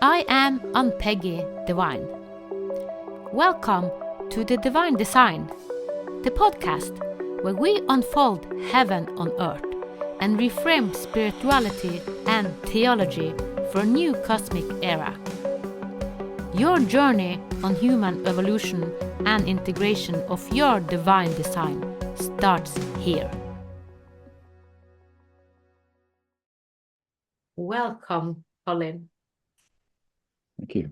I am Ann-Peggy Divine. Welcome to the Divine Design, the podcast where we unfold heaven on earth and reframe spirituality and theology for a new cosmic era. Your journey on human evolution and integration of your divine design starts here. Welcome, Colin. Thank you.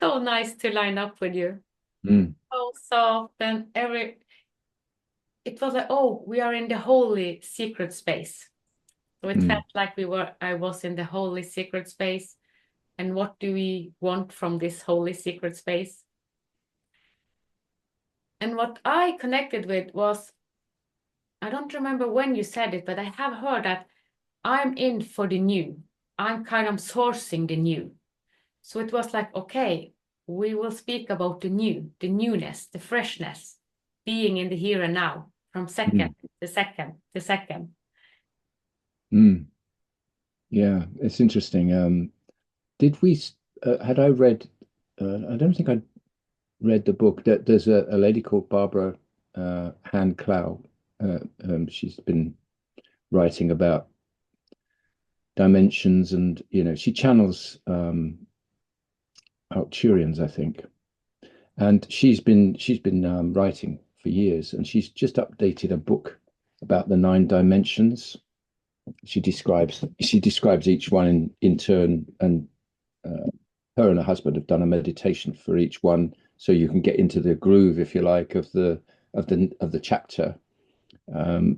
So nice to line up with you. So soft and it was like, oh, we are in the holy secret space. So it felt like I was in the holy secret space. And what do we want from this holy secret space? And what I connected with was, I don't remember when you said it, but I have heard that I'm in for the new. I'm kind of sourcing the new. So it was like, okay, we will speak about the new, the newness, the freshness, being in the here and now, from second to second to second. Yeah, it's interesting. Did we, had I read, I don't think I'd read the book. There's a lady called Barbara Han Clow. She's been writing about dimensions and, she channels Arcturians, I think. And she's been writing for years, and she's just updated a book about the 9 dimensions. She describes each one in turn, and her and her husband have done a meditation for each one, so you can get into the groove, if you like, of the chapter.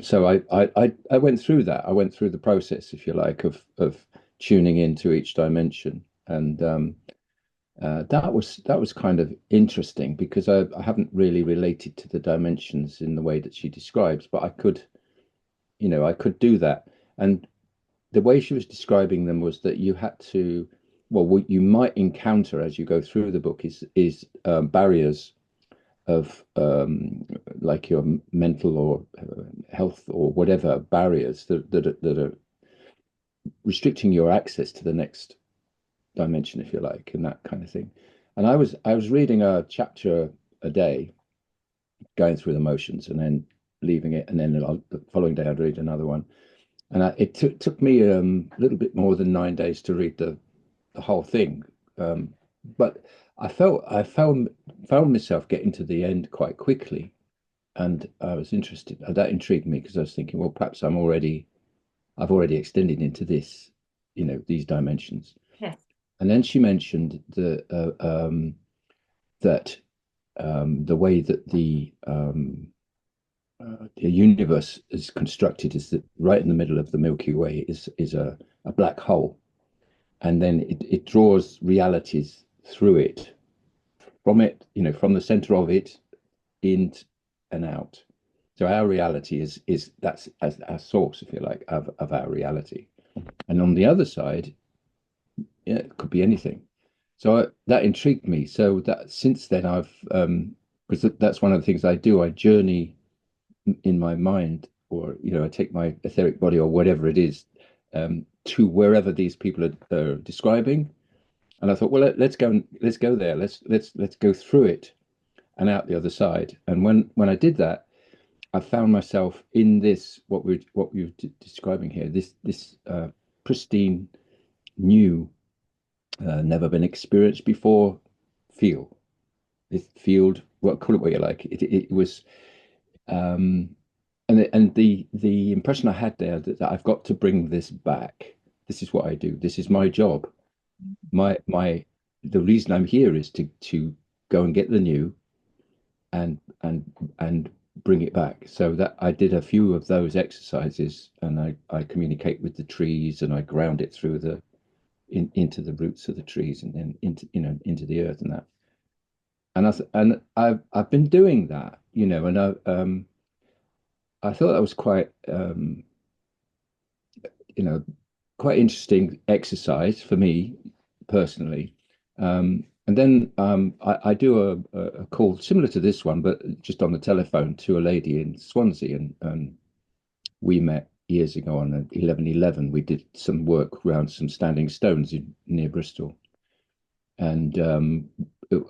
So I went through that. I went through the process, if you like, of tuning into each dimension, and that was kind of interesting because I haven't really related to the dimensions in the way that she describes, but I could do that. And the way she was describing them was that you had to, what you might encounter as you go through the book is barriers of like your mental or health or whatever barriers that are restricting your access to the next dimension, if you like, and that kind of thing. And I was reading a chapter a day, going through the motions, and then leaving it, and then the following day I'd read another one. And it took me a little bit more than 9 days to read the whole thing, but I found myself getting to the end quite quickly, and I was interested. That intrigued me because I was thinking, well, perhaps I've already extended into this, these dimensions. Yes. And then she mentioned that the way that the universe is constructed is that right in the middle of the Milky Way is a black hole, and then it draws realities through it, from the center of it, in and out. So our reality is that's as our source, if you like, of our reality. And on the other side, it could be anything. So that intrigued me. So that since then I've because that's one of the things I do. I journey in my mind, or I take my etheric body or whatever it is to wherever these people are describing. And I thought, well, let's go there. Let's go through it and out the other side. And when I did that, I found myself in this what we're describing here. This pristine, new, never been experienced before field. This field, well, call it what you like. It was, and the impression I had there that I've got to bring this back. This is what I do. This is my job. The reason I'm here is to go and get the new, and bring it back. So that I did a few of those exercises, and I communicate with the trees, and I ground it through into the roots of the trees, and then into the earth, and that. And I've been doing that, and I thought that was quite quite interesting exercise for me personally. And then I do a call similar to this one, but just on the telephone, to a lady in Swansea, and we met years ago on 11/11. We did some work around some standing stones near Bristol, and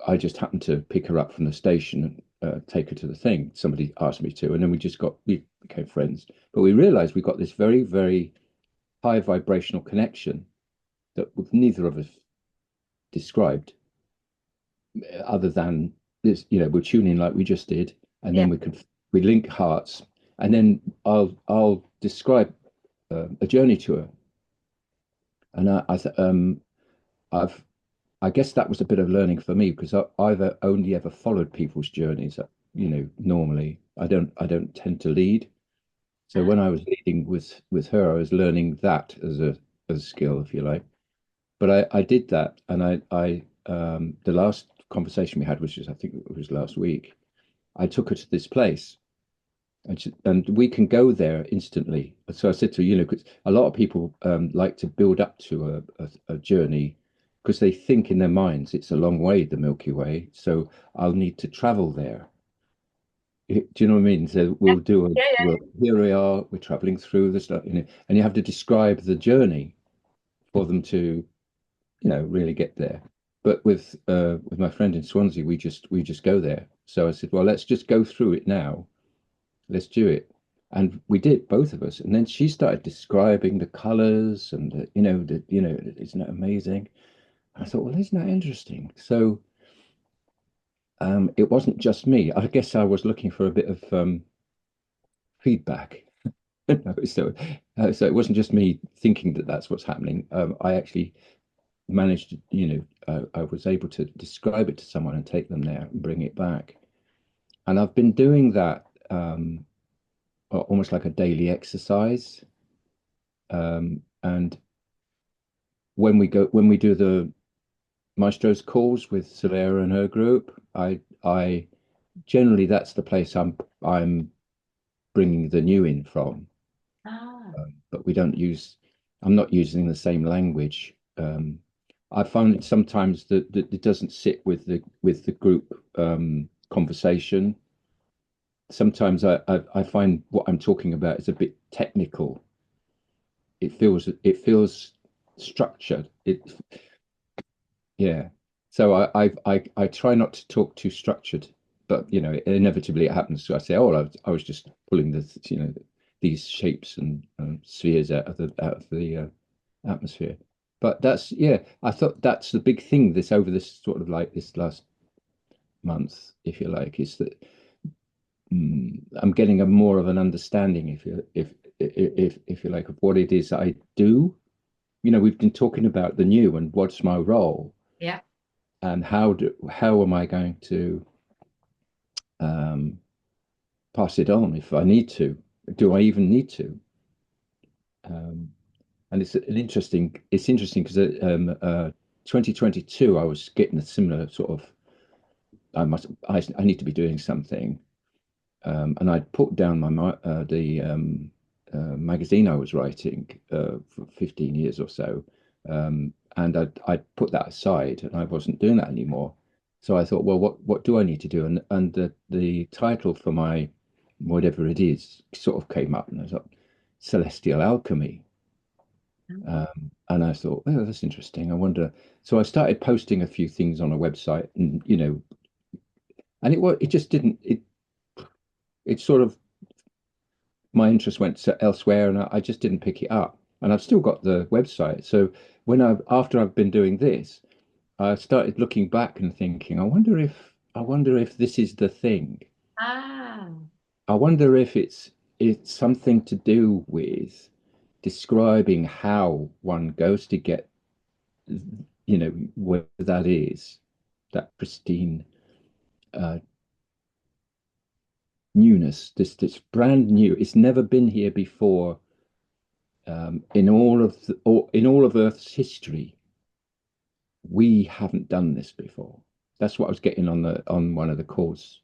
I just happened to pick her up from the station and take her to the thing. Somebody asked me to, and then we became friends. But we realized we got this very, very high vibrational connection that neither of us described, other than this, we're tuning like we just did, and Yeah. then we link hearts, and then I'll describe a journey to her, and I've I guess that was a bit of learning for me because I've only ever followed people's journeys. Normally I don't tend to lead. So when I was leading with her, I was learning that as a skill, if you like. But I did that, and I the last conversation we had, which is I think it was last week, I took her to this place, and we can go there instantly. So I said to her, 'cause a lot of people like to build up to a journey because they think in their minds it's a long way, the Milky Way. So I'll need to travel there. Do you know what I mean? So Yeah. Yeah. well, here we are, we're traveling through the stuff, and you have to describe the journey for them to, really get there. But with my friend in Swansea, we just go there. So I said, well, let's just go through it now. Let's do it. And we did, both of us. And then she started describing the colors and isn't that amazing? I thought, well, isn't that interesting? So it wasn't just me. I guess I was looking for a bit of feedback. So it wasn't just me thinking that that's what's happening. I actually managed to, I was able to describe it to someone and take them there and bring it back. And I've been doing that almost like a daily exercise. And when we do the maestro's calls with Solera and her group, I generally that's the place I'm bringing the new in from. Ah. But I'm not using the same language. I find it sometimes that it doesn't sit with the group conversation. Sometimes I find what I'm talking about is a bit technical. It feels structured. Yeah. So I try not to talk too structured, but inevitably it happens. So I say, oh, I was just pulling these shapes and spheres out of the atmosphere. But I thought that's the big thing this over this sort of like this last month, if you like, is that I'm getting a more of an understanding, if you like, of what it is I do. We've been talking about the new and what's my role Yeah. and how am I going to um, pass it on if I need to? Do I even need to? Um, and it's interesting because 2022 I was getting a similar sort of I need to be doing something, and I'd put down the magazine I was writing for 15 years or so, and I'd put that aside, and I wasn't doing that anymore. So I thought, well, what do I need to do? And the title for my whatever it is sort of came up, and I was like, Celestial Alchemy. And I thought, oh, that's interesting. I wonder. So I started posting a few things on a website, and and it just didn't it sort of my interest went to elsewhere, and I just didn't pick it up. And I've still got the website. So after I've been doing this, I started looking back and thinking, I wonder if this is the thing. Ah. I wonder if it's something to do with describing how one goes to get, where that is, that pristine uh, newness, this brand new. It's never been here before in all of Earth's history. We haven't done this before. That's what I was getting on one of the calls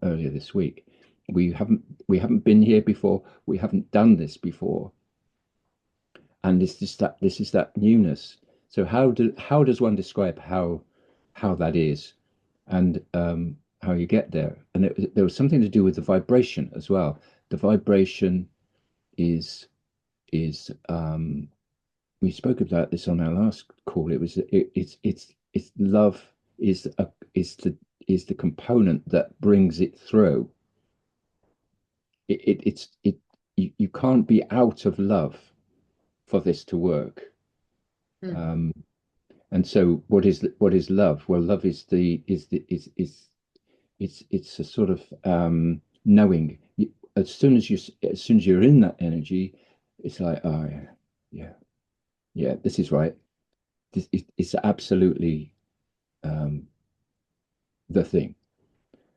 earlier this week. We haven't been here before. We haven't done this before, and this is that newness. So how does one describe how that is, and how you get there? And there was something to do with the vibration as well. The vibration is we spoke about this on our last call. It was it's love is a is the component that brings it through. It's you can't be out of love for this to work. Mm. Um, and so what is love? Well, love is it's a sort of knowing. As soon as you're in that energy, it's like, oh yeah, yeah, yeah, this is right. It's absolutely um, the thing.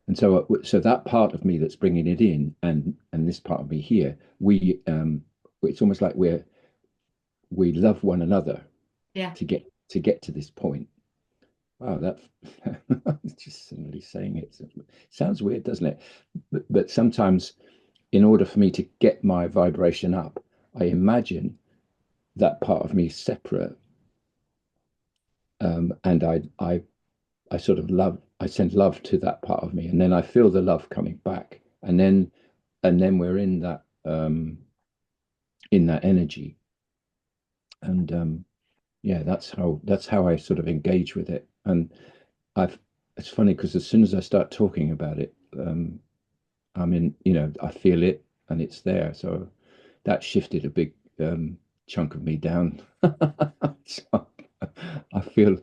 And so that part of me that's bringing it in, and this part of me here, it's almost like we love one another Yeah. to get to this point. Wow, that just suddenly saying it sounds weird, doesn't it? But sometimes, in order for me to get my vibration up, I imagine that part of me separate, and I sort of I send love to that part of me, and then I feel the love coming back, and then we're in that energy, and yeah, that's how I sort of engage with it. And I've it's funny because as soon as I start talking about it, I'm in, I feel it and it's there. So that shifted a big chunk of me down. So I feel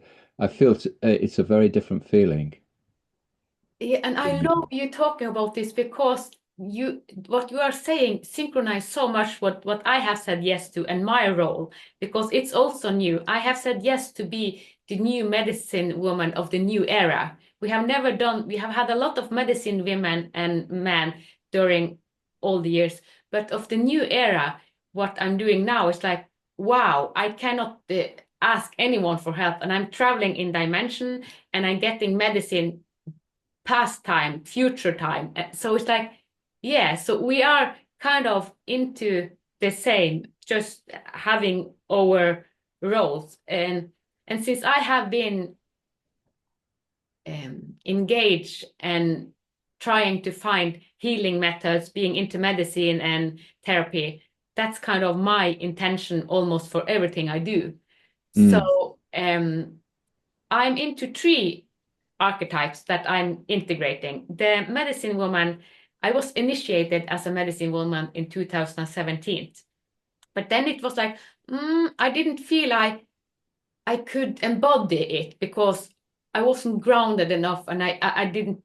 it's a very different feeling. Yeah, and I Being, love you talking about this because what you are saying synchronize so much what I have said yes to and my role, because it's also new. I have said yes to be the new medicine woman of the new era. We have had a lot of medicine women and men during all the years, but of the new era, what I'm doing now is like, wow, I cannot ask anyone for help, and I'm traveling in dimension, and I'm getting medicine past time, future time. So it's like, yeah, so we are kind of into the same, just having our roles. And since I have been engaged and trying to find healing methods, being into medicine and therapy, that's kind of my intention almost for everything I do. mm, So I'm into three archetypes that I'm integrating. The medicine woman, I was initiated as a medicine woman in 2017. But then it was like, I didn't feel I could embody it because I wasn't grounded enough, and I didn't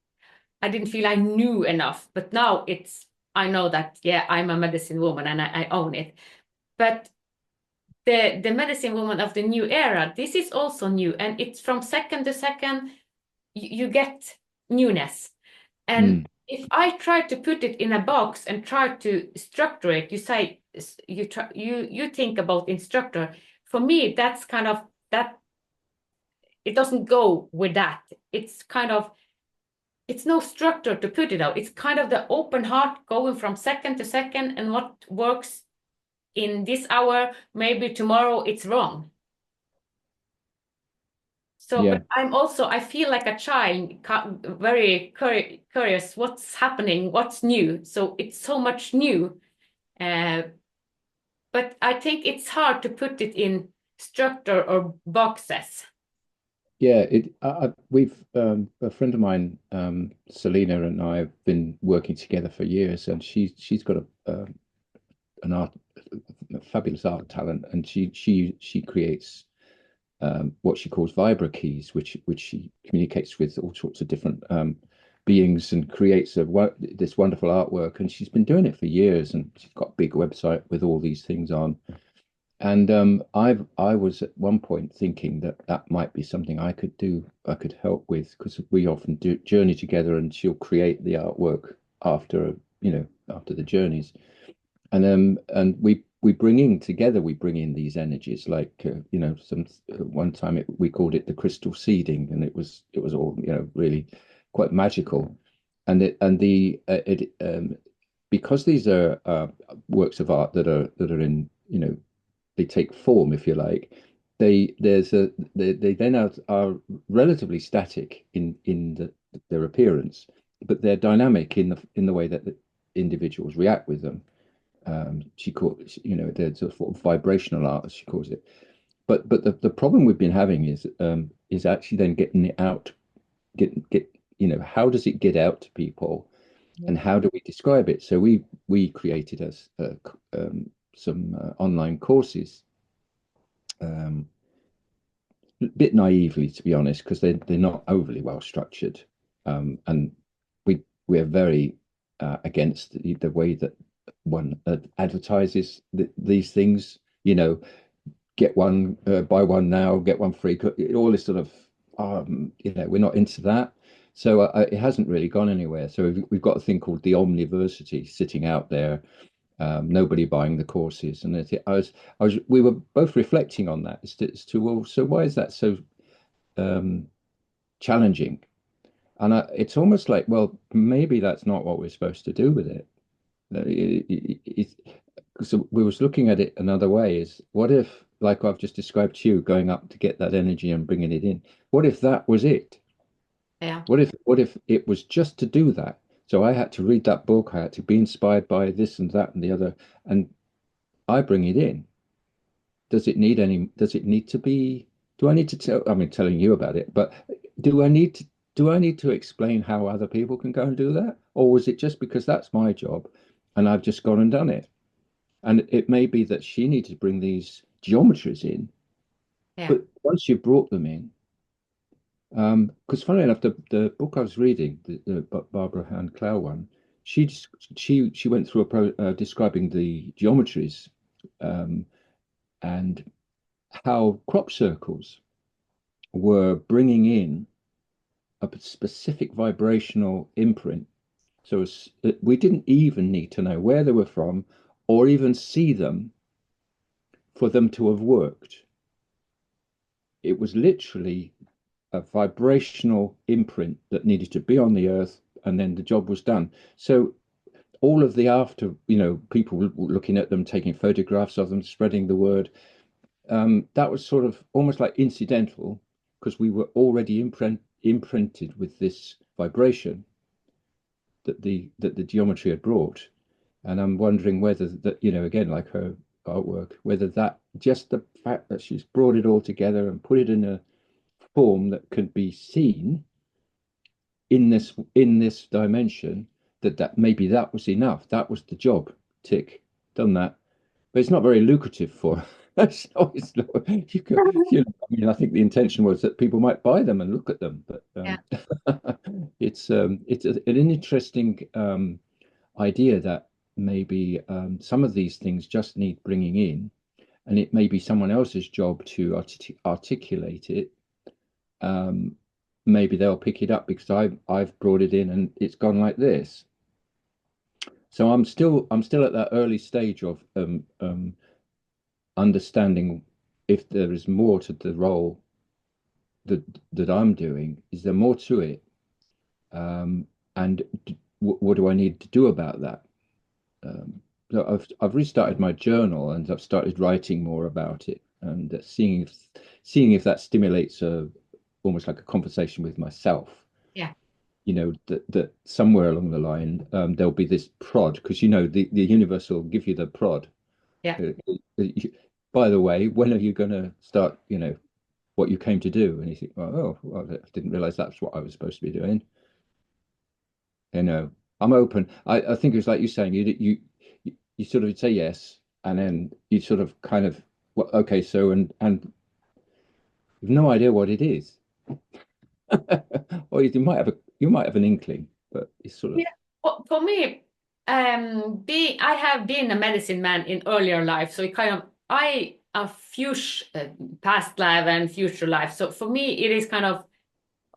feel I knew enough. But now I know that, yeah, I'm a medicine woman and I own it. But the medicine woman of the new era, this is also new, and it's from second to second you get newness. And mm, if I try to put it in a box and try to structure it, you say you think about instructor. For me, that's kind of that it doesn't go with that. It's kind of it's no structure to put it out. It's kind of the open heart going from second to second, and what works in this hour, maybe tomorrow it's wrong. So, yeah. but I feel like a child, very curious what's happening, what's new. So it's so much new. Uh, but I think it's hard to put it in structure or boxes. Yeah, we've a friend of mine, Selena, and I have been working together for years, and she's got an art, a fabulous art talent, and she creates what she calls vibra keys, which she communicates with all sorts of different beings and creates this wonderful artwork. And she's been doing it for years, and she's got a big website with all these things on. And I was at one point thinking that that might be something I could do, I could help with, because we often do journey together, and she'll create the artwork after, after the journeys. And we bring in these energies, like some one time we called it the crystal seeding, and it was all really quite magical. And because these are works of art that are in, they take form, if you like. They then are relatively static their appearance, but they're dynamic in the way that the individuals react with them. She called, the sort of vibrational art, as she calls it. But the problem we've been having is actually then getting it out, get how does it get out to people, and how do we describe it? So we created some online courses, a bit naively, to be honest, because they're not overly well structured, and we're very against the way that one advertises these things. Get one, buy one now, get one free. All this sort of, we're not into that. So it hasn't really gone anywhere. So we've got a thing called the Omniversity sitting out there. Nobody buying the courses, and we were both reflecting on that as to well, so why is that so challenging? And it's almost like, well, maybe that's not what we're supposed to do with it. So we was looking at it another way, is what if, like I've just described to you, going up to get that energy and bringing it in, what if that was it? Yeah. What if it was just to do that? So I had to read that book, I had to be inspired by this and that and the other, and I bring it in. Does it need to be, do I need to tell, I mean, telling you about it, but do I need to explain how other people can go and do that? Or was it just because that's my job and I've just gone and done it? And it may be that she needs to bring these geometries in, Yeah. but once you've brought them in, because funnily enough, the book I was reading, the Barbara Hand Clow one, she went through describing the geometries, and how crop circles were bringing in a specific vibrational imprint. So we didn't even need to know where they were from or even see them for them to have worked. It was literally a vibrational imprint that needed to be on the earth, and then the job was done. So all of the after, people looking at them, taking photographs of them, spreading the word, that was sort of almost like incidental, because we were already imprinted with this vibration that the geometry had brought. And I'm wondering whether that, again, like her artwork, whether that, just the fact that she's brought it all together and put it in a form that could be seen in this dimension, that maybe that was enough. That was the job. Tick, done that. But it's not very lucrative for so it's not, I mean, I think the intention was that people might buy them and look at them, but Yeah. it's an interesting idea that maybe some of these things just need bringing in, and it may be someone else's job to articulate it. Maybe they'll pick it up because I've brought it in and it's gone like this. So I'm still at that early stage of understanding if there is more to the role that I'm doing. Is there more to it? And what do I need to do about that? So I've restarted my journal and I've started writing more about it, and seeing if that stimulates almost like a conversation with myself. Yeah. That somewhere along the line, there'll be this prod, because the universe will give you the prod. Yeah. By the way, when are you going to start, what you came to do? And you think, well, I didn't realize that's what I was supposed to be doing. I'm open. I think it's like you're saying, you sort of say yes, and then you sort of kind of, well, okay, so and you've no idea what it is. Or you might have an inkling, but it's sort of. Yeah. Well, for me, I have been a medicine man in earlier life, so it kind of I a past life and future life. So for me, it is kind of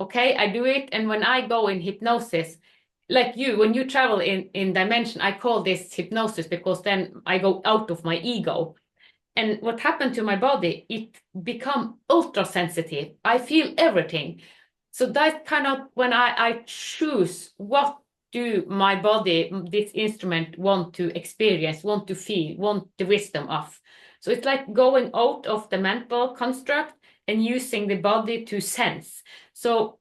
okay. I do it, and when I go in hypnosis, like you, when you travel in dimension, I call this hypnosis because then I go out of my ego. And what happened to my body, it become ultra sensitive. I feel everything. So that kind of when I choose what do my body, this instrument want to experience, want to feel, want the wisdom of. So it's like going out of the mental construct and using the body to sense. So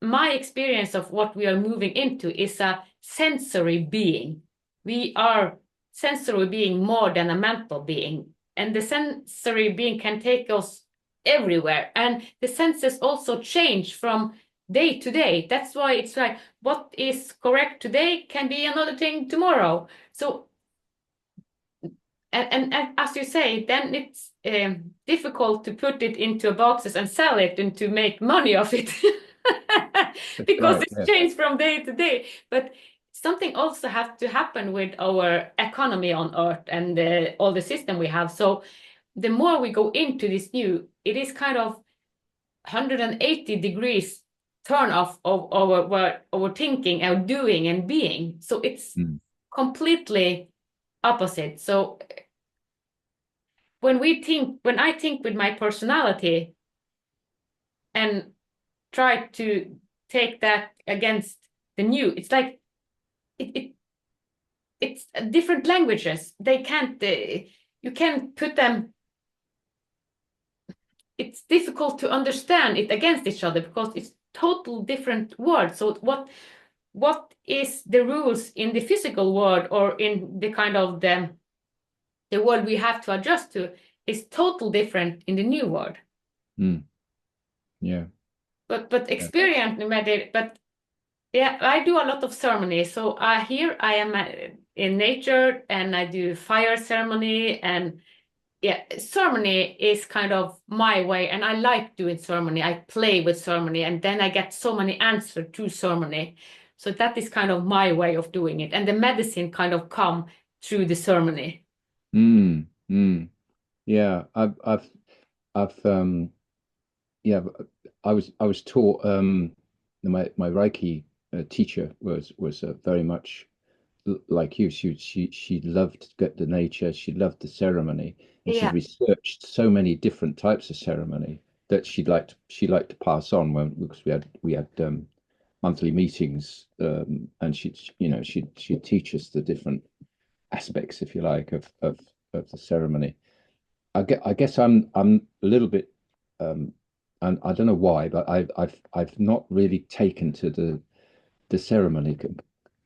my experience of what we are moving into is a sensory being. We are sensory being more than a mental being. And the sensory being can take us everywhere. And the senses also change from day to day. That's why it's like what is correct today can be another thing tomorrow. So, and as you say, then it's difficult to put it into boxes and sell it and to make money of it. That's Because right. it's Yeah. changed from day to day. But something also has to happen with our economy on Earth and all the system we have. So the more we go into this new, it is kind of 180 degrees turn off of our thinking, our doing and being. So it's Mm. completely opposite. So when I think with my personality and try to take that against the new, it's like it it's different languages. They can't you can't put them. It's difficult to understand it against each other because it's total different words. So what is the rules in the physical world or in the kind of the world we have to adjust to is total different in the new world. Mm. Yeah. But Yeah. experience but yeah, I do a lot of ceremony. So here I am in nature and I do fire ceremony and yeah, ceremony is kind of my way, and I like doing ceremony. I play with ceremony, and then I get so many answers to ceremony. So that is kind of my way of doing it, and the medicine kind of come through the ceremony. Mm. Mm. Yeah. I've yeah, I was taught my Reiki teacher was very much like you. She loved the nature. She loved the ceremony, and she'd Yeah, researched so many different types of ceremony that she liked to pass on when because we had monthly meetings, and she'd teach us the different aspects, if you like, of the ceremony. I guess I'm a little bit, um, and I don't know why, but I've not really taken to the ceremony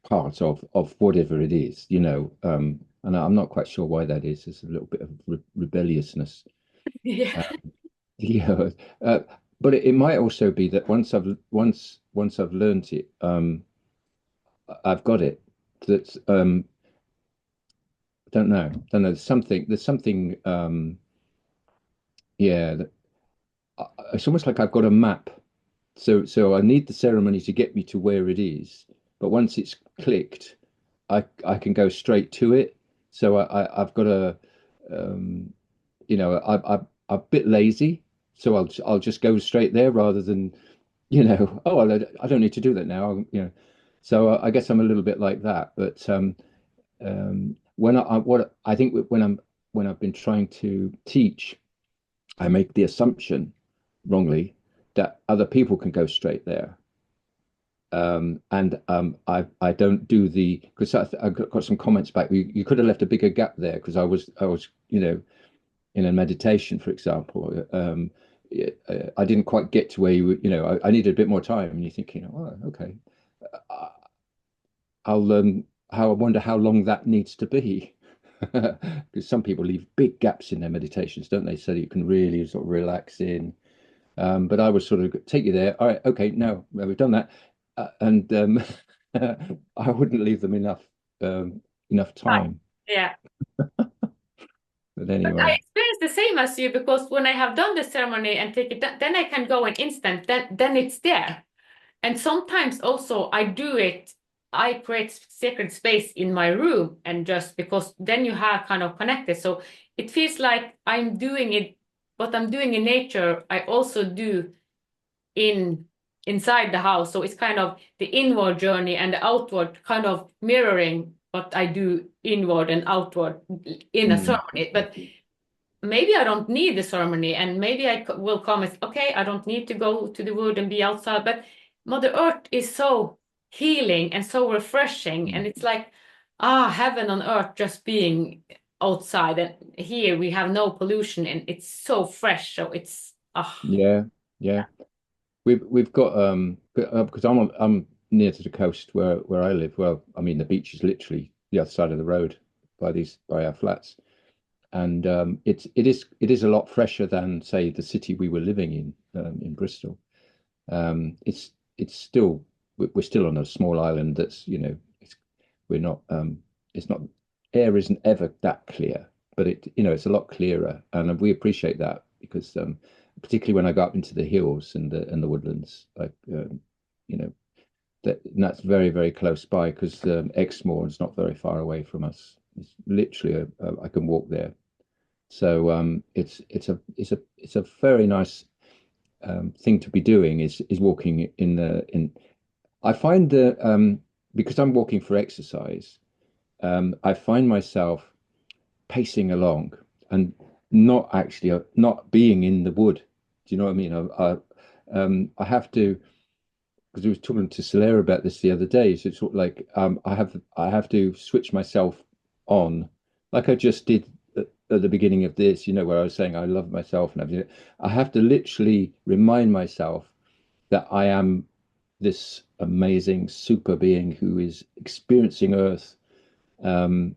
part of whatever it is, and I'm not quite sure why that is. There's a little bit of rebelliousness, yeah, uh, yeah, uh, but it might also be that once I've learned it, I've got it. That don't know. There's something. Yeah, it's almost like I've got a map. So I need the ceremony to get me to where it is, but once it's clicked, I can go straight to it. So I've got a um, I'm a bit lazy, so I'll just go straight there rather than oh, well, I don't need to do that now. So I guess I'm a little bit like that. But when what I think when I've been trying to teach, I make the assumption wrongly that other people can go straight there. And I don't do because I got some comments back. You could have left a bigger gap there because I was in a meditation, for example. I didn't quite get to where I needed a bit more time. And you're thinking, oh, okay, uh, I'll how I wonder how long that needs to be. Because some people leave big gaps in their meditations, don't they? So that you can really sort of relax in. But I would sort of take you there. All right, okay, no, well, we've done that, and I wouldn't leave them enough time. yeah. But But I anyway, experience the same as you because when I have done the ceremony and take it, then I can go in instant. Then it's there. And sometimes also I do it, I create sacred space in my room and just because then you have kind of connected. So it feels like I'm doing it, what I'm doing in nature, I also do in inside the house. So it's kind of the inward journey and the outward kind of mirroring what I do inward and outward in a mm, ceremony. But maybe I don't need the ceremony, and maybe I will come as, okay, I don't need to go to the wood and be outside. But Mother Earth is so healing and so refreshing, mm. and it's like, heaven on earth just being outside. And here we have no pollution, and it's so fresh. So it's, Yeah, yeah. We've got because I'm near to the coast where I live. Well, I mean the beach is literally the other side of the road, by our flats, and it is a lot fresher than, say, the city we were living in Bristol. It's still, we're still on a small island that's, we're not it's not, air isn't ever that clear, but it's a lot clearer, and we appreciate that because particularly when I go up into the hills and the woodlands, like that's very, very close by, because Exmoor is not very far away from us. It's literally I can walk there. So it's a very nice thing to be doing, is walking in. I find that because I'm walking for exercise, I find myself pacing along and not being in the wood. Do you know what I mean? I have to, because I was talking to Solera about this the other day. So it's sort of like I have to switch myself on, like I just did at the beginning of this, where I was saying I love myself and everything. I have to literally remind myself that I am this amazing super being who is experiencing Earth, and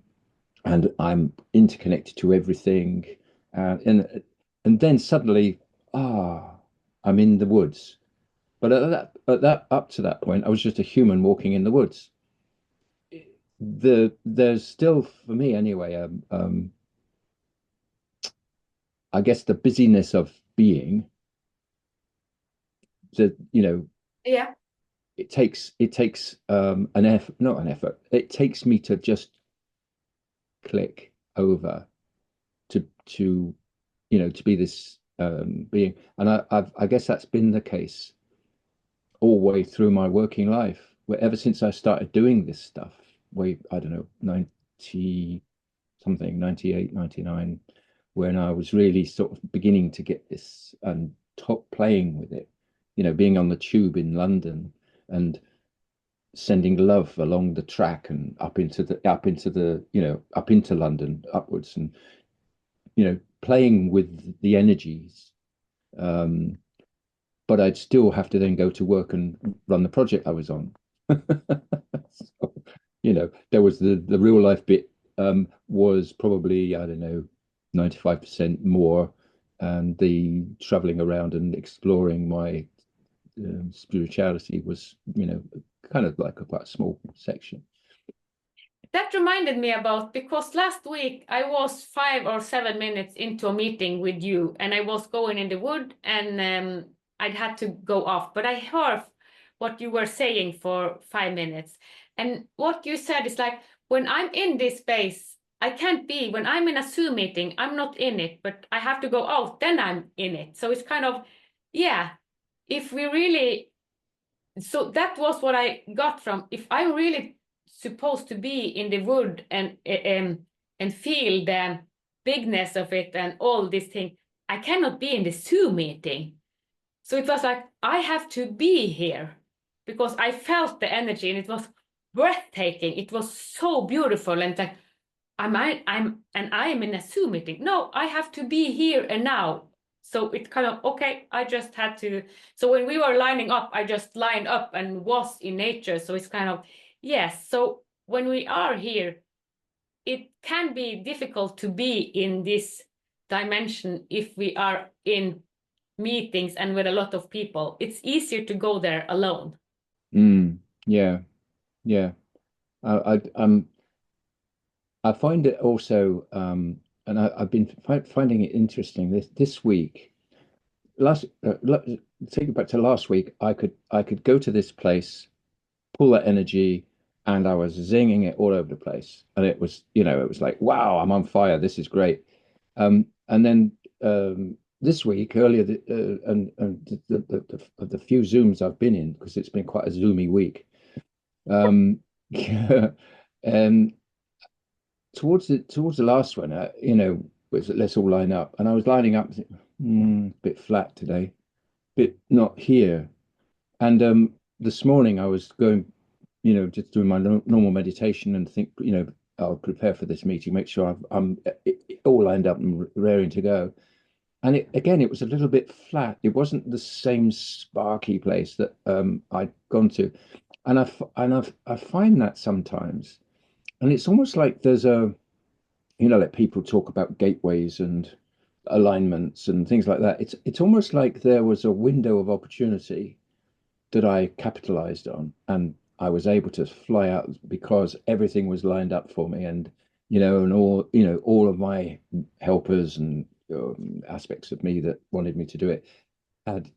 I'm interconnected to everything, and then suddenly, I'm in the woods. But up to that point, I was just a human walking in the woods. There's still, for me anyway, I guess the busyness of being, that Yeah. it takes an effort, not an effort. It takes me to just click over to be this being, and I guess that's been the case all the way through my working life, where ever since I started doing this stuff, I don't know, 90 something, 98, 99, when I was really sort of beginning to get this and top playing with it, being on the tube in London and sending love along the track and up into London upwards, and playing with the energies. But I'd still have to then go to work and run the project I was on. So, there was the real life bit, was probably, I don't know, 95% more, and the traveling around and exploring my spirituality was, kind of like quite a small section. That reminded me about, because last week I was 5 or 7 minutes into a meeting with you, and I was going in the wood, and I'd had to go off, but I heard what you were saying for 5 minutes. And what you said is like, when I'm in this space, I can't be, when I'm in a Zoom meeting, I'm not in it, but I have to go out, then I'm in it. So it's kind of, yeah, if we really, so that was what I got from, if I'm really supposed to be in the wood and feel the bigness of it and all these things, I cannot be in the Zoom meeting. So it was like, I have to be here, because I felt the energy and it was breathtaking. It was so beautiful, and like, I am in a Zoom meeting. No, I have to be here and now. So it kind of, okay, I just had to. So when we were lining up, I just lined up and was in nature. So it's kind of, yes. So when we are here, it can be difficult to be in this dimension if we are in meetings and with a lot of people. It's easier to go there alone. Yeah, yeah. I find it also, and I've been finding it interesting this week. Take it back to last week. I could go to this place, pull that energy, and I was zinging it all over the place, and it was like, wow, I'm on fire. This is great. And then this week, earlier, and the few Zooms I've been in, because it's been quite a Zoomy week. And towards the last one, was let's all line up, and I was lining up, bit flat today, bit not here. And this morning I was going, just doing my normal meditation and think, I'll prepare for this meeting, make sure I'm all lined up and raring to go. And it was a little bit flat. It wasn't the same sparky place that I'd gone to, and I find that sometimes, and it's almost like there's like people talk about gateways and alignments and things like that. It's almost like there was a window of opportunity that I capitalized on, and I was able to fly out because everything was lined up for me, and and all of my helpers and aspects of me that wanted me to do it had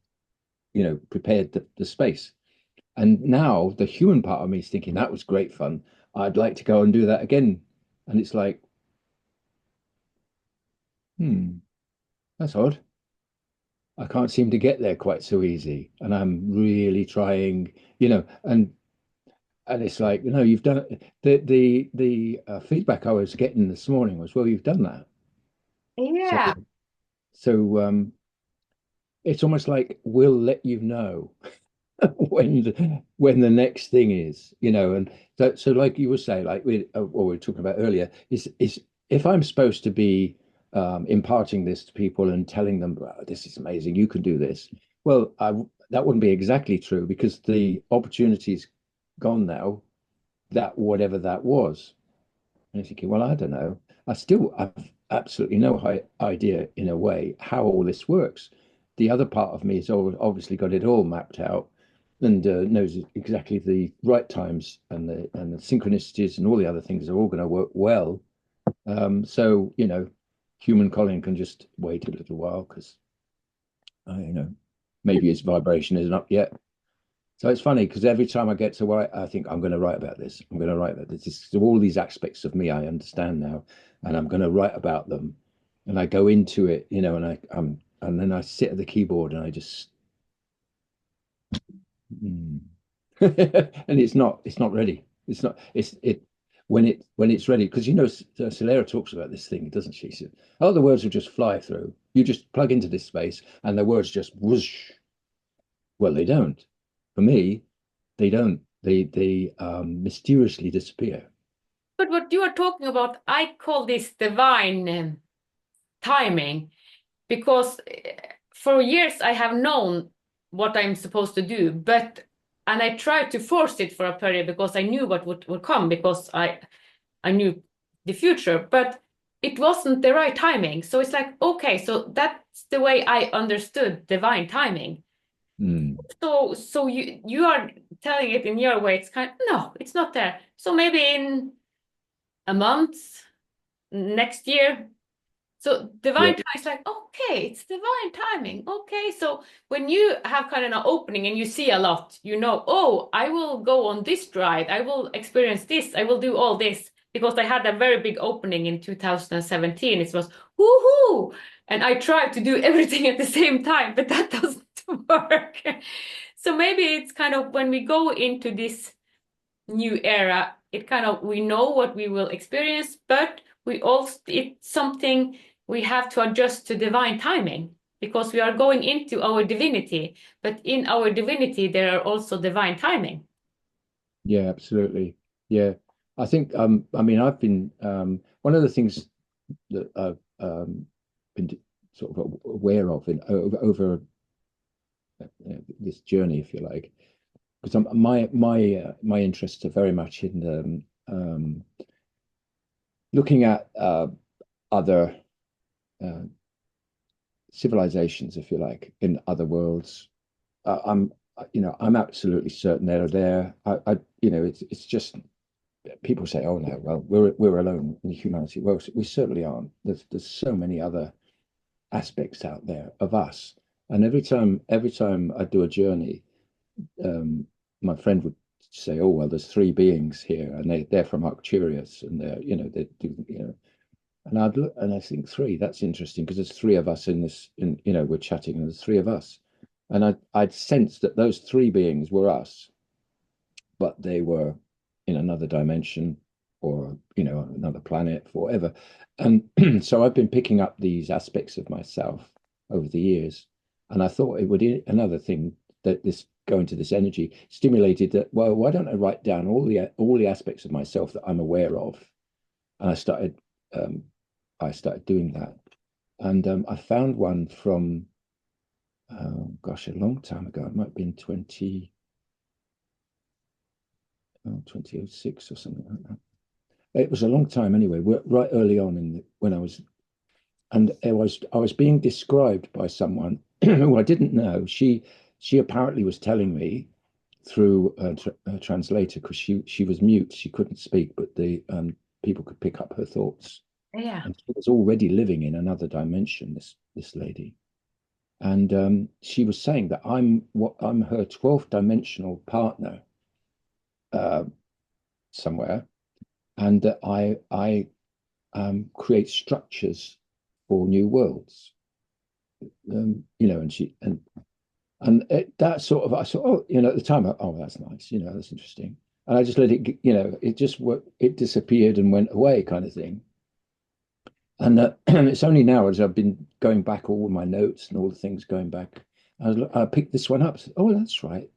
prepared the space. And now the human part of me is thinking that was great fun. I'd like to go and do that again. And it's like, that's odd. I can't seem to get there quite so easy. And I'm really trying, and it's like, you've done it. The feedback I was getting this morning was, well, you've done that. So Yeah. so it's almost like we'll let you know when the next thing is, and so like you were saying, like what we were talking about earlier, is if I'm supposed to be imparting this to people and telling them, "Wow, this is amazing, you can do this." Well, that wouldn't be exactly true because the opportunity's gone now, that whatever that was. And you're thinking, well, I don't know. I've absolutely no idea in a way how all this works. The other part of me has obviously got it all mapped out and knows exactly the right times and the synchronicities and all the other things are all going to work well. So human Colin can just wait a little while because maybe his vibration isn't up yet. So it's funny because every time I get to where I think I'm going to write about this, I'm going to write about this. It's all these aspects of me I understand now, and I'm going to write about them. And I go into it, and then I sit at the keyboard and I just, mm. And it's not ready. It's not. When it's ready because Solera talks about this thing, doesn't she? She said, oh, the words will just fly through. You just plug into this space, and the words just whoosh. Well, they don't. For me, they don't. They mysteriously disappear. But what you are talking about, I call this divine timing, because for years I have known what I'm supposed to do, and I tried to force it for a period because I knew what would come, because I knew the future, but it wasn't the right timing. So it's like, okay, so that's the way I understood divine timing. Mm. So you are telling it in your way. It's kind of, no, it's not there. So maybe in a month, next year. So Yeah, divine timing is like, okay, it's divine timing. Okay, so when you have kind of an opening and you see a lot, oh, I will go on this ride, I will experience this, I will do all this. Because I had a very big opening in 2017. It was woohoo! And I tried to do everything at the same time, but that doesn't work. So maybe it's kind of when we go into this new era, it kind of, we know what we will experience, but we also, it's something we have to adjust to divine timing, because we are going into our divinity, but in our divinity there are also divine timing. yeah, absolutely. Yeah. I think I mean I've been one of the things that I've been sort of aware of in over this journey, if you like, because my interests are very much in looking at other uh, civilizations, if you like, in other worlds. I'm I'm absolutely certain they're there. It's just people say, oh no, well we're alone in humanity. Well, we certainly aren't. There's so many other aspects out there of us, and every time I do a journey, um, my friend would say, oh well, there's three beings here, and they're from Arcturus, and they do and I'd look and I think three, that's interesting because there's three of us in this, we're chatting and there's three of us. And I'd sensed that those three beings were us, but they were in another dimension or, another planet, or whatever. And so I've been picking up these aspects of myself over the years. And I thought it would, another thing that this going to this energy stimulated that, well, why don't I write down all the aspects of myself that I'm aware of? And um, I started doing that. And I found one from, gosh, a long time ago. It might have been 2006 or something like that. It was a long time anyway. Right early on when I was, and I was being described by someone who I didn't know. She apparently was telling me through a translator, because she was mute, she couldn't speak, but the people could pick up her thoughts. Yeah. And she was already living in another dimension. This lady, and she was saying that I'm her 12th dimensional partner uh, somewhere, and that I create structures for new worlds. And that sort of, I thought, oh, at the time, oh, that's nice, that's interesting. And I just let it, it just it disappeared and went away, kind of thing. And it's only now, as I've been going back all my notes and all the things going back, I picked this one up. Said, oh, that's right.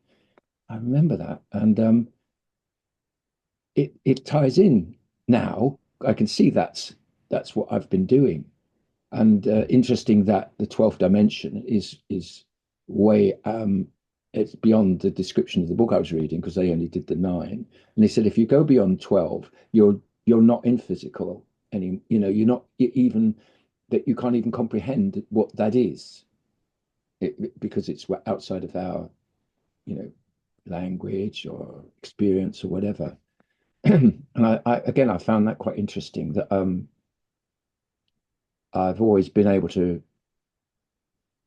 I remember that. And it ties in now. I can see that's what I've been doing. And interesting that the 12th dimension is way it's beyond the description of the book I was reading, because they only did the 9. And they said if you go beyond 12, you're not in physical any, you're not even that, you can't even comprehend what that is, because it's outside of our you know language or experience or whatever. And I found that quite interesting, that I've always been able to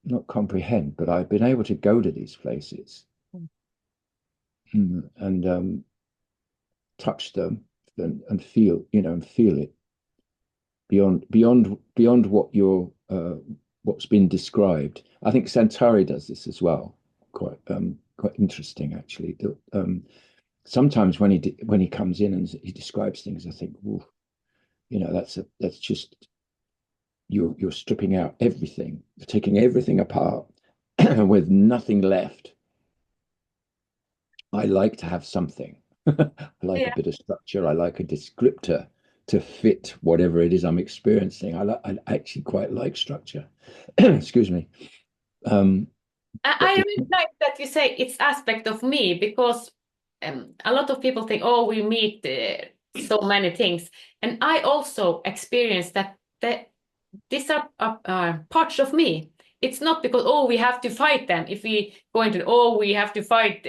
not comprehend, but I've been able to go to these places and touch them and feel, and feel it beyond what's been described. I think Santari does this as well. Quite interesting, actually. Sometimes when he comes in and he describes things, I think, "Ooh, that's just you're stripping out everything, taking everything apart with nothing left." I like to have something. I like a Yeah. bit of structure. I like a descriptor to fit whatever it is I'm experiencing. I actually quite like structure. Excuse me. Um, I but really like that you say it's aspect of me, because a lot of people think, oh, we meet so many things, and I also experience that these are parts of me. It's not because, oh, we have to fight them. If we go into, oh, we have to fight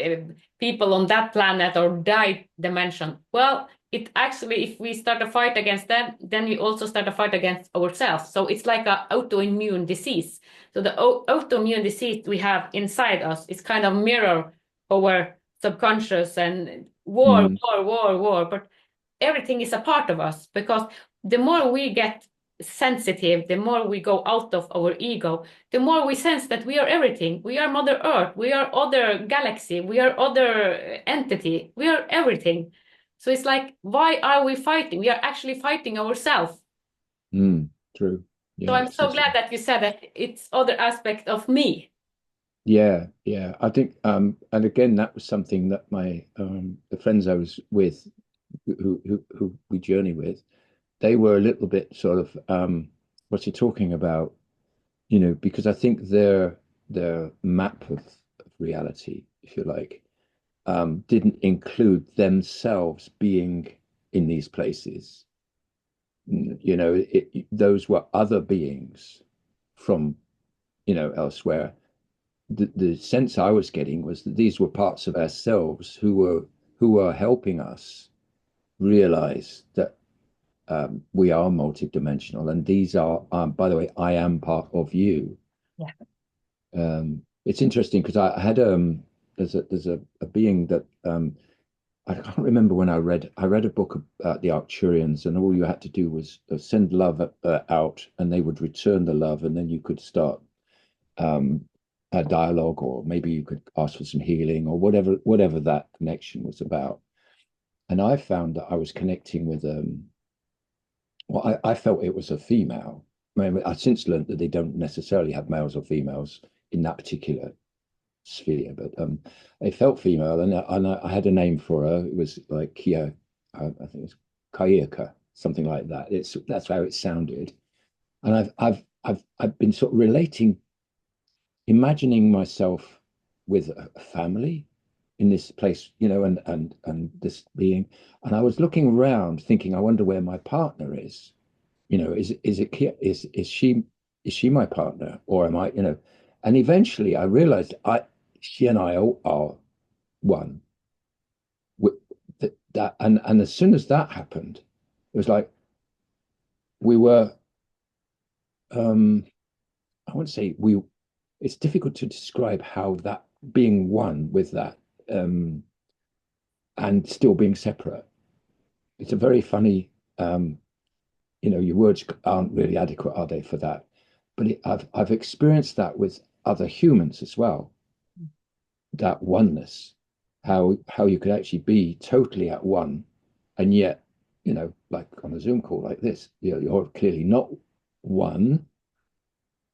people on that planet or that dimension. Well, it actually, if we start a fight against them, then we also start a fight against ourselves. So it's like an autoimmune disease. So the autoimmune disease we have inside us is kind of mirror our subconscious and war, mm, war, war, war. But everything is a part of us, because the more we get sensitive, the more we go out of our ego, the more we sense that we are everything. We are Mother Earth, we are other galaxy, we are other entity, we are everything. So it's like, why are we fighting? We are actually fighting ourselves. true. So Yeah, I'm so glad that you said that it's other aspect of me. yeah. I think, and again, that was something that my the friends I was with, who we journey with, they were a little bit sort of, what's he talking about? Because I think their map of reality, if you like, didn't include themselves being in these places. Those were other beings from, elsewhere. The sense I was getting was that these were parts of ourselves who were helping us realize that we are multidimensional, and these are, by the way, I am part of you. Yeah. It's interesting because I had there's a being that I can't remember when I read a book about the Arcturians, and all you had to do was send love out, and they would return the love, and then you could start um, a dialogue, or maybe you could ask for some healing, or whatever that connection was about. And I found that I was connecting with well, I felt it was a female. I mean, I've since learned that they don't necessarily have males or females in that particular sphere, but it felt female, and I had a name for her. It was like Kia, I think it was Kayaka, something like that. That's how it sounded, and I've been sort of relating, imagining myself with a family, in this place, you know, and this being. And I was looking around thinking, I wonder where my partner is. You know, is she my partner, or am I, you know? And eventually I realized she and I are one. With that, and as soon as that happened, it was like we were, I wouldn't say we, it's difficult to describe how that being one with that, and still being separate. It's a very funny, you know, your words aren't really adequate, are they, for that? But I've experienced that with other humans as well. That oneness, how you could actually be totally at one, and yet, you know, like on a Zoom call like this, you're clearly not one,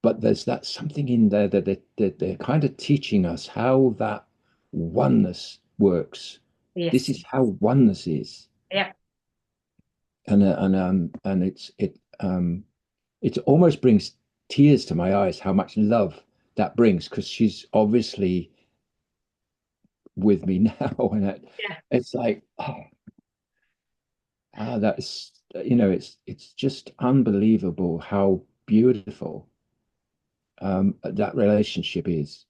but there's that something in there that they're kind of teaching us how that oneness works. This Yes. is how oneness is. Yeah. And it almost brings tears to my eyes how much love that brings, because she's obviously with me now, and Yeah. it's like, oh, that's, you know, it's just unbelievable how beautiful that relationship is.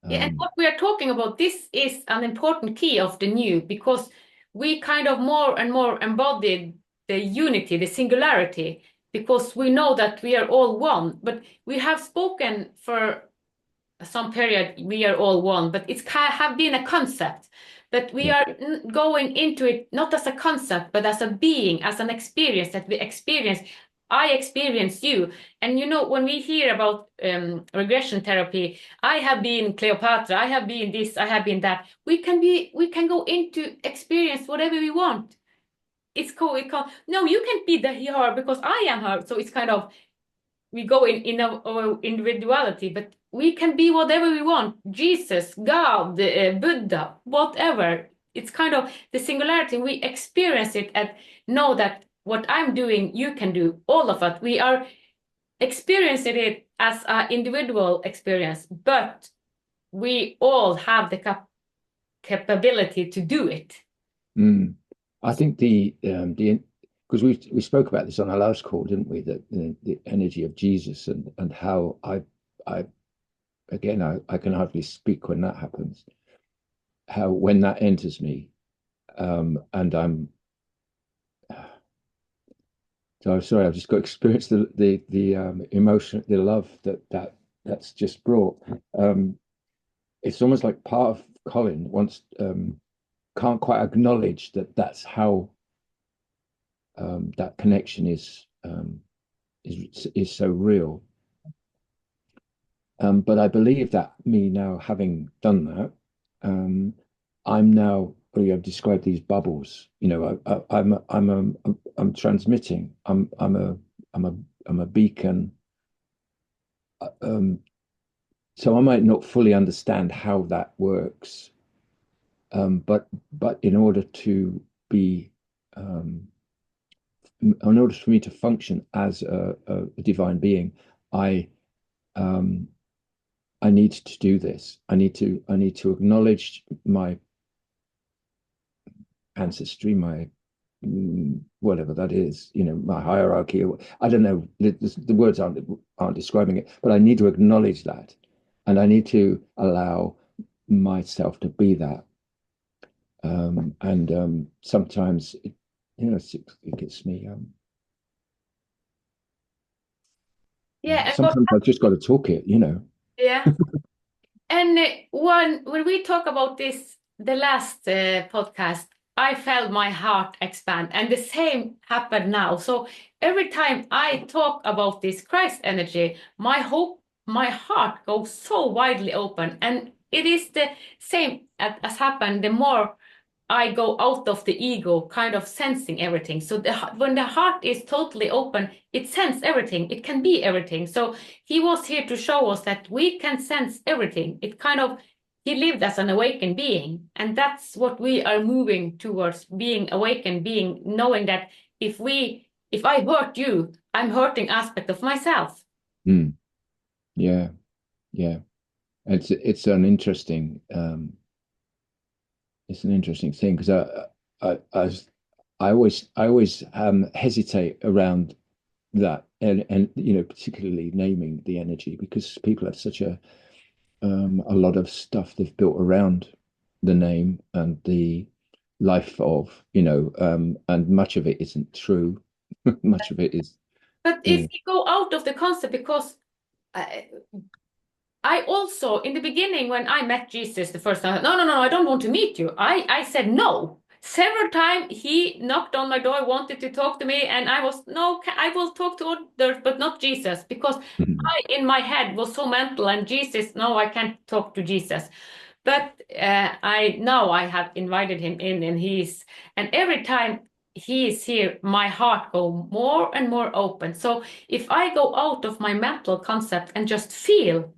Yeah, and what we are talking about, this is an important key of the new, because we kind of more and more embodied the unity, the singularity, because we know that we are all one. But we have spoken for some period, we are all one, but it's have been a concept. But we Yeah, are going into it not as a concept, but as a being, as an experience that we experience. I experience you. And you know, when we hear about regression therapy, I have been Cleopatra, I have been this, I have been that. We can go into experience whatever we want. It's cool. No, you can't be the her because I am her. So it's kind of, we go in our individuality, but we can be whatever we want. Jesus, God, Buddha, whatever. It's kind of the singularity. We experience it and know that what I'm doing, you can do. All of it. We are experiencing it as an individual experience, but we all have the capability to do it. I think the because we spoke about this on our last call, didn't we? That the energy of Jesus, and how I again, I can hardly speak when that happens. How when that enters me, and I'm so I'm sorry, I've just got to experience the emotion, the love that's just brought. It's almost like part of Colin wants, can't quite acknowledge that that's how, that connection is so real. But I believe that me now having done that, I'm now, well, you have described these bubbles. You know, I'm transmitting. I'm a I'm a beacon. Um, so I might not fully understand how that works, but in order to be, in order for me to function as a divine being, I um, I need to do this. I need to acknowledge my ancestry, my, whatever that is, you know, my hierarchy. I don't know. The words aren't describing it, but I need to acknowledge that, and I need to allow myself to be that. And sometimes, you know, it gets me. Yeah, and what, Sometimes I've just got to talk it, you know. yeah. And when we talk about this, the last podcast, I felt my heart expand, and the same happened now. So every time I talk about this Christ energy, my heart goes so widely open, and it is the same as happened. The more I go out of the ego, kind of sensing everything. So when the heart is totally open, it senses everything. It can be everything. So he was here to show us that we can sense everything. It kind of, he lived as an awakened being. And that's what we are moving towards, being awakened being, knowing that if I hurt you, I'm hurting aspect of myself. Mm, yeah, yeah. It's an interesting, it's an interesting thing because I I always hesitate around that, and particularly naming the energy, because people have such a lot of stuff they've built around the name and the life of, and much of it isn't true. Much of it is, But you if know. you go out of the concept, because I also, in the beginning, when I met Jesus the first time, no, no, no, I don't want to meet you. I said no. Several times he knocked on my door, wanted to talk to me, and I was, no, I will talk to others, but not Jesus, because I, in my head, was so mental, and Jesus, no, I can't talk to Jesus. But I have invited him in, and every time he is here, my heart go more and more open. So if I go out of my mental concept and just feel,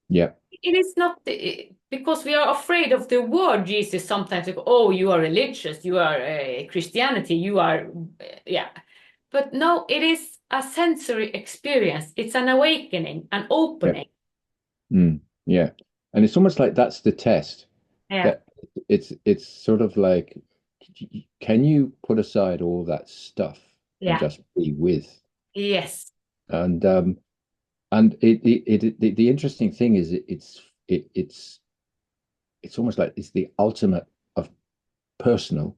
Yeah, it is not because we are afraid of the word Jesus sometimes. Like, oh, you are religious, you are Christianity, you are, yeah. But no, it is a sensory experience. It's an awakening, an yeah, opening. yeah. And it's almost like that's the test. Yeah, That it's sort of like, can you put aside all that stuff and yeah, just be with? yes, And the interesting thing is it's almost like it's the ultimate of personal.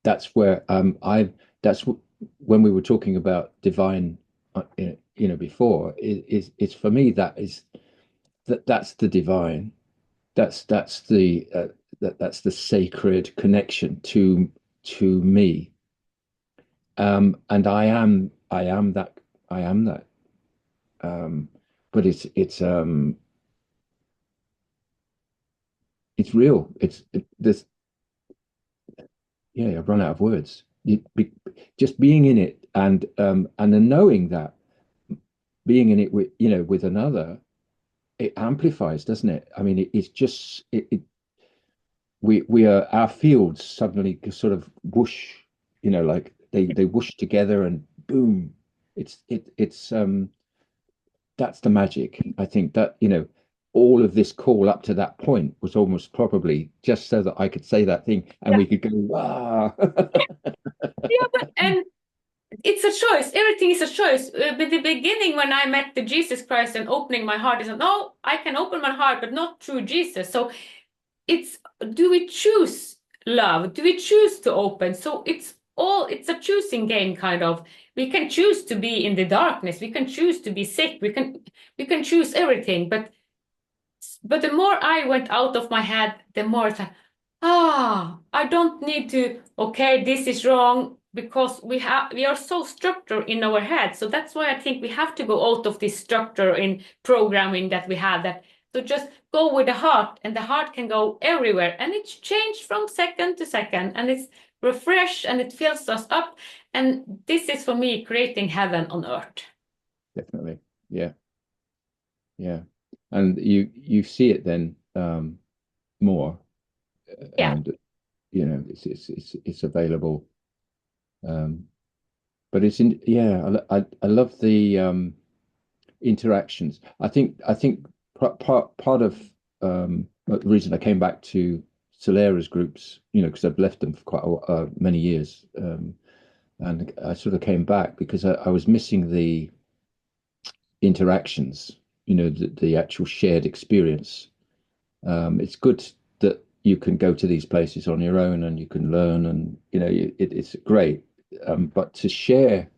That's where I that's when we were talking about divine, before, it's for me that's the divine. That's the that's the sacred connection to me. And I am that. I am that. But it's real. This. Yeah, I've run out of words. Just being in it, and then knowing that being in it with another, it amplifies, doesn't it? I mean, it's just we are, our fields suddenly sort of whoosh, like they whoosh together, and boom. It's that's the magic. I think that, all of this call up to that point was almost probably just so that I could say that thing and yeah, we could go, wow. yeah. And it's a choice. Everything is a choice. But the beginning, when I met the Jesus Christ and opening my heart, is no, I can open my heart, but not through Jesus. So it's, do we choose love? Do we choose to open? So it's a choosing game, kind of. We can choose to be in the darkness. We can choose to be sick. We can choose everything. But the more I went out of my head, the more it's like, I don't need to, okay, this is wrong, because we are so structured in our head. So that's why I think we have to go out of this structure in programming that we have, that so just go with the heart, and the heart can go everywhere, and it's changed from second to second, and it's refreshed, and it fills us up. And this is for me creating heaven on earth. Definitely. Yeah. Yeah. And you see it then, more, Yeah, and it's available. Um, but it's in yeah, I love the interactions. I think part of the reason I came back to Solera's groups, because I've left them for quite many years, and I sort of came back because I was missing the interactions, the actual shared experience. It's good that you can go to these places on your own and you can learn, and it's great. But to share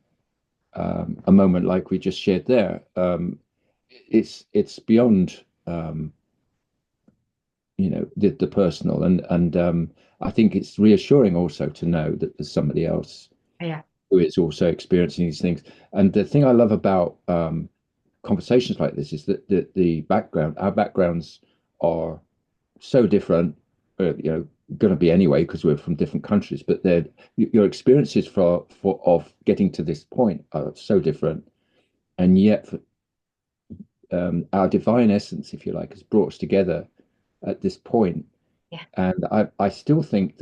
a moment like we just shared there, it's beyond the personal, and I think it's reassuring also to know that there's somebody else yeah, who is also experiencing these things. And the thing I love about conversations like this is that our backgrounds are so different, going to be anyway because we're from different countries. But your experiences of getting to this point are so different, and yet our divine essence, if you like, has brought us together at this point. yeah, And I still think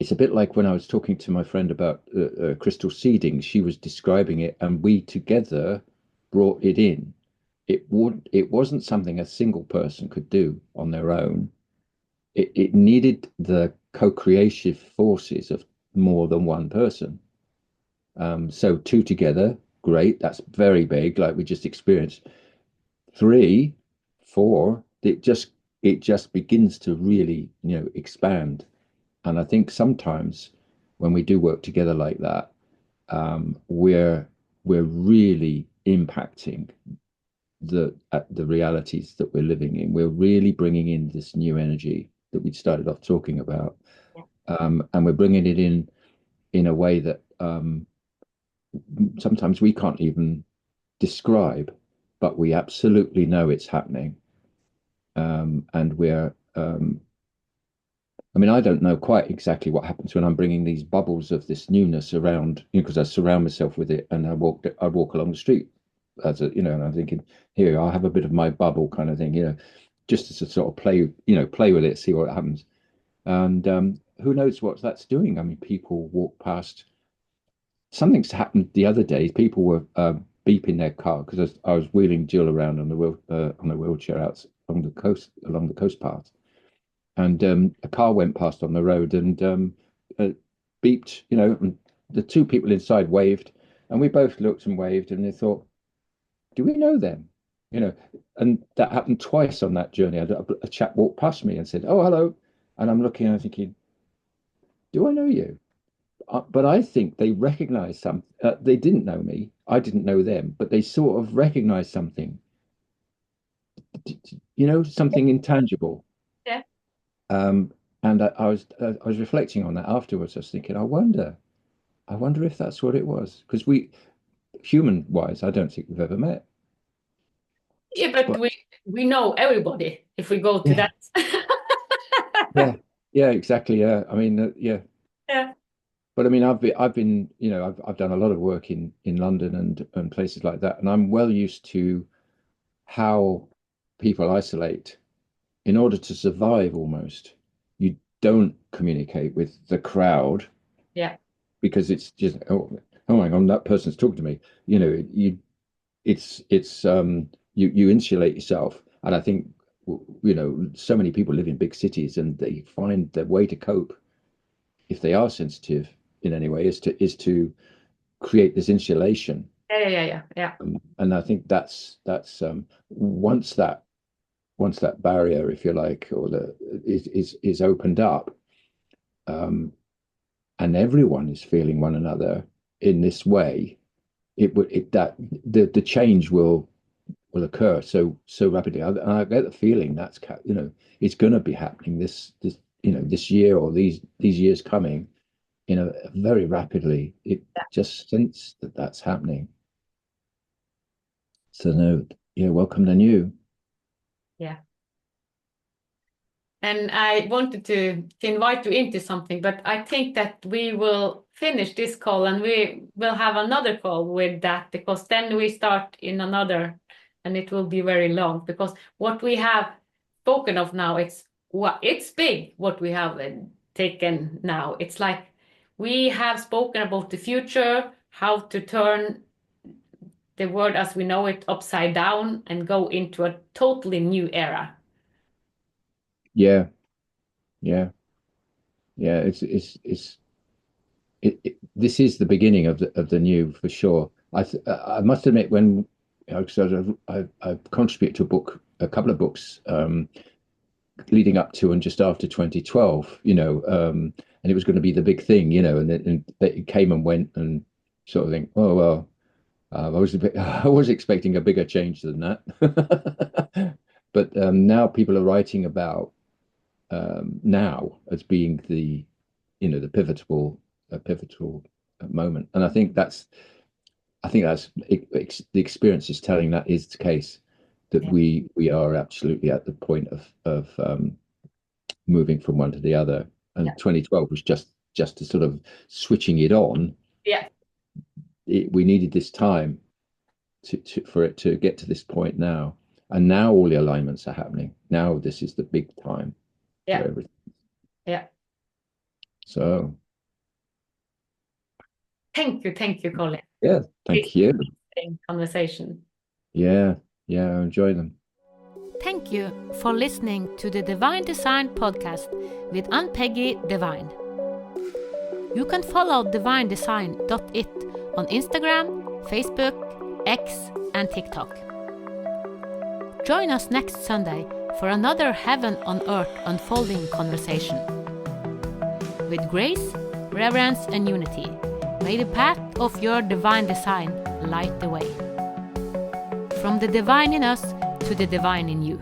it's a bit like when I was talking to my friend about crystal seeding. She was describing it, and we together brought it in. It wasn't something a single person could do on their own. it needed the co-creative forces of more than one person. So two together, great. That's very big, like we just experienced. Three, four, it just begins to really, expand. And I think sometimes when we do work together like that, we're really impacting the realities that we're living in. We're really bringing in this new energy that we started off talking about, and we're bringing it in a way that sometimes we can't even describe, but we absolutely know it's happening. And I mean, I don't know quite exactly what happens when I'm bringing these bubbles of this newness around, because I surround myself with it, and I walk along the street and I'm thinking, here, I'll have a bit of my bubble kind of thing, just to sort of play with it, see what happens. And who knows what that's doing? I mean, people walk past. Something's happened the other day. People were beeping their car because I was wheeling Jill around on the wheelchair out along the coast path, and a car went past on the road and beeped. And the two people inside waved, and we both looked and waved, and they thought, "Do we know them?" You know, and that happened twice on that journey. A chap walked past me and said, "Oh, hello," and I'm looking and I'm thinking, "Do I know you?" But I think they recognized some. They didn't know me. I didn't know them, but they sort of recognized something. Something intangible. Yeah. And I was reflecting on that afterwards. I was thinking, I wonder if that's what it was, because human wise, I don't think we've ever met. Yeah, but But we know everybody if we go to yeah, that. yeah, yeah, exactly. Yeah, I mean, yeah. Yeah. But I mean, I've been, I've done a lot of work in London and places like that, and I'm well used to how people isolate in order to survive. Almost, you don't communicate with the crowd Yeah. because it's just, oh my God, that person's talking to me. You insulate yourself, and I think so many people live in big cities and they find their way to cope, if they are sensitive in any way, is to create this insulation. Yeah. Yeah. Yeah. Yeah. And I think that's once that barrier, if you like, or the is opened up, um, and everyone is feeling one another in this way, it would it that the change will occur so rapidly. I get the feeling it's going to be happening this year or these years coming, very rapidly. It just sense that that's happening. So no, yeah, welcome the new. Yeah. And I wanted to invite you into something, but I think that we will finish this call and we will have another call with that, because then we start in another and it will be very long, because what we have spoken of now, it's big what we have taken now. It's like we have spoken about the future, how to turn the world as we know it upside down and go into a totally new era. Yeah, yeah, yeah. This is the beginning of the new for sure. I must admit, when so I've contributed to a couple of books, leading up to and just after 2012, and it was going to be the big thing, and it came and went, and sort of think, oh well, I was expecting a bigger change than that. But now people are writing about now as being the pivotal moment, and I think that's the experience is telling that is the case, that Yeah. we are absolutely at the point of moving from one to the other. Yeah. And 2012 was just to sort of switching it on. Yeah. We needed this time for it to get to this point now. And now all the alignments are happening. Now this is the big time for Yeah. everything. Yeah. So Thank you, Colin. yeah, It's thank you. an interesting conversation. Yeah, yeah, I enjoy them. Thank you for listening to the Divine Design podcast with Ann-Peggy Divine. You can follow divinedesign.it on Instagram, Facebook, X and TikTok. Join us next Sunday for another Heaven on Earth unfolding conversation. With grace, reverence and unity, may the path of your divine design light the way. From the divine in us to the divine in you.